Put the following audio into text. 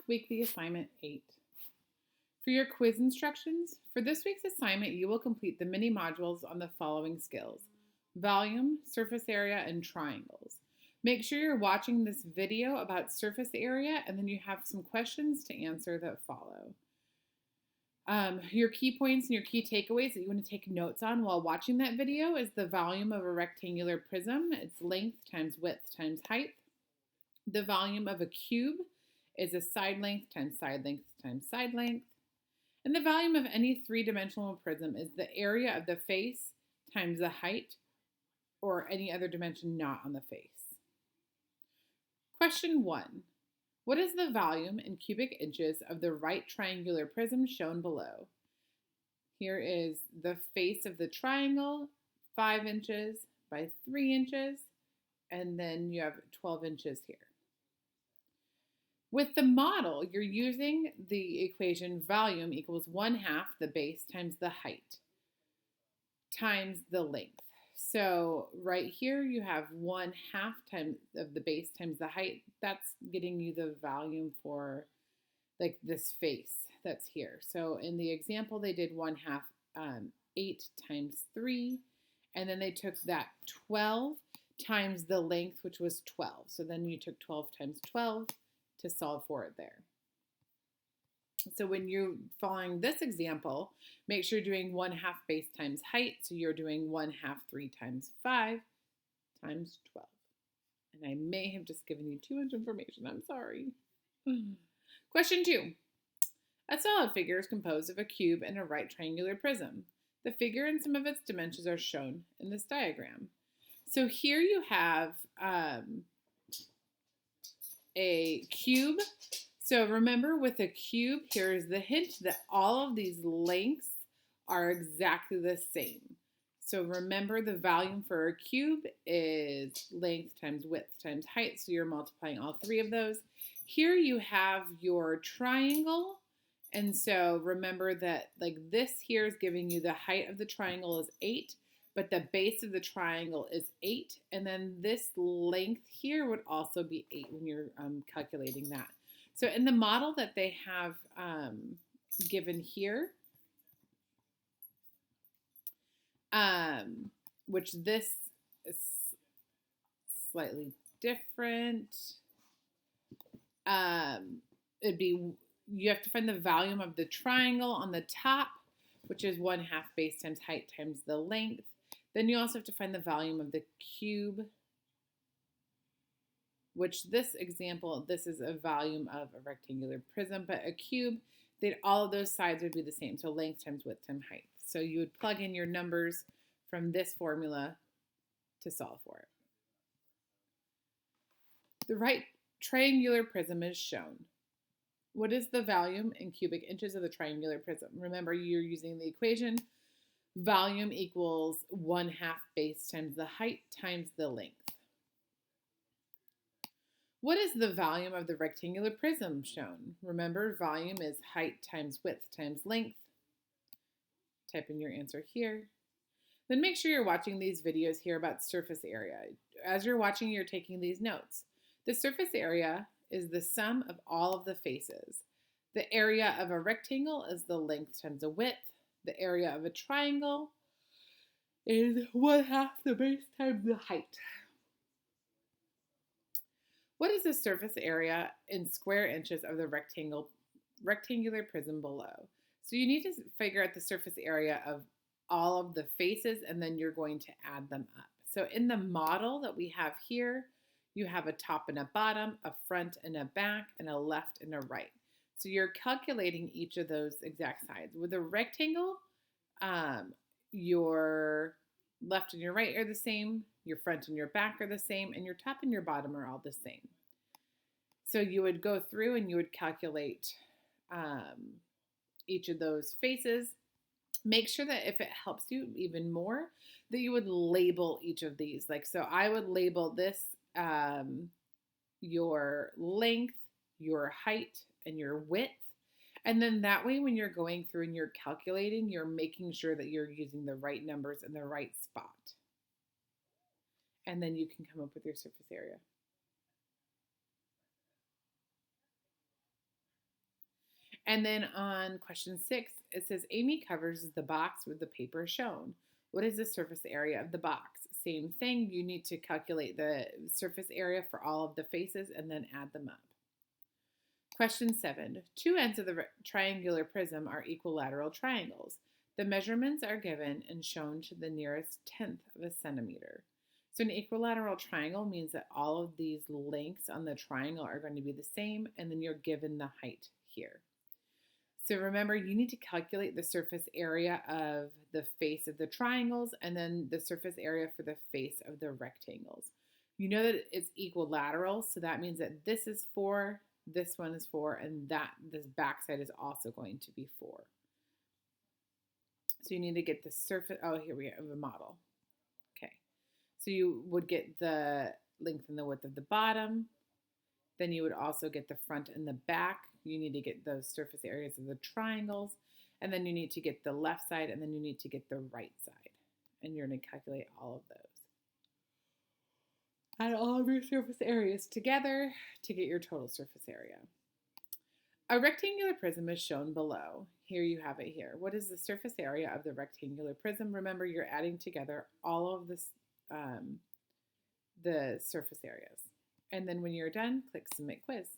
Weekly Assignment 8. For your quiz instructions, for this week's assignment, you will complete the mini modules on the following skills: volume, surface area, and triangles. Make sure you're watching this video about surface area and then you have some questions to answer that follow. Your key points and your key takeaways that you want to take notes on while watching that video is the volume of a rectangular prism, its length times width times height. The volume of a cube is a side length times side length times side length. And the volume of any three-dimensional prism is the area of the face times the height or any other dimension not on the face. Question 1. What is the volume in cubic inches of the right triangular prism shown below? Here is the face of the triangle, 5 inches by 3 inches, and then you have 12 inches here. With the model, you're using the equation volume equals 1/2 the base times the height times the length. So right here you have 1/2 times of the base times the height. That's getting you the volume for like this face that's here. So in the example, they did 1/2 8 times 3, and then they took that 12 times the length, which was 12. So then you took 12 times 12 to solve for it there. So when you're following this example, make sure you're doing 1/2 base times height. So you're doing 1/2 3 times 5 times 12. And I may have just given you too much information. I'm sorry. Question 2. A solid figure is composed of a cube and a right triangular prism. The figure and some of its dimensions are shown in this diagram. So here you have a cube. So remember, with a cube, here is the hint that all of these lengths are exactly the same. So remember, the volume for a cube is length times width times height. So you're multiplying all three of those. Here you have your triangle. And so remember that like this here is giving you the height of the triangle is 8. But the base of the triangle is 8, and then this length here would also be 8 when you're calculating that. So in the model that they have given here, which this is slightly different, it'd be, you have to find the volume of the triangle on the top, which is 1/2 base times height times the length. Then you also have to find the volume of the cube, which this example, this is a volume of a rectangular prism, but a cube, all of those sides would be the same. So length times width times height. So you would plug in your numbers from this formula to solve for it. The right triangular prism is shown. What is the volume in cubic inches of the triangular prism? Remember, you're using the equation volume equals 1/2 base times the height times the length. What is the volume of the rectangular prism shown? Remember, volume is height times width times length. Type in your answer here. Then make sure you're watching these videos here about surface area. As you're watching, you're taking these notes. The surface area is the sum of all of the faces. The area of a rectangle is the length times the width. The area of a triangle is 1/2 the base times the height. What is the surface area in square inches of the rectangular prism below? So you need to figure out the surface area of all of the faces, and then you're going to add them up. So in the model that we have here, you have a top and a bottom, a front and a back, and a left and a right. So you're calculating each of those exact sides. With a rectangle, your left and your right are the same, your front and your back are the same, and your top and your bottom are all the same. So you would go through and you would calculate each of those faces. Make sure that if it helps you even more, that you would label each of these. Like, so I would label this your length, your height, and your width. And then that way, when you're going through and you're calculating, you're making sure that you're using the right numbers in the right spot. And then you can come up with your surface area. And then on question 6, it says Amy covers the box with the paper shown. What is the surface area of the box? Same thing, you need to calculate the surface area for all of the faces and then add them up. Question 7, two ends of the triangular prism are equilateral triangles. The measurements are given and shown to the nearest tenth of a centimeter. So an equilateral triangle means that all of these lengths on the triangle are going to be the same, and then you're given the height here. So remember, you need to calculate the surface area of the face of the triangles and then the surface area for the face of the rectangles. You know that it's equilateral, so that means that this is 4, this one is 4, and this backside is also going to be 4. So you need to get the surface, oh, here we have a model. Okay, so you would get the length and the width of the bottom. Then you would also get the front and the back. You need to get those surface areas of the triangles. And then you need to get the left side, and then you need to get the right side. And you're going to calculate all of those. Add all of your surface areas together to get your total surface area. A rectangular prism is shown below. Here you have it here. What is the surface area of the rectangular prism? Remember, you're adding together all of this, the surface areas. And then when you're done, click Submit Quiz.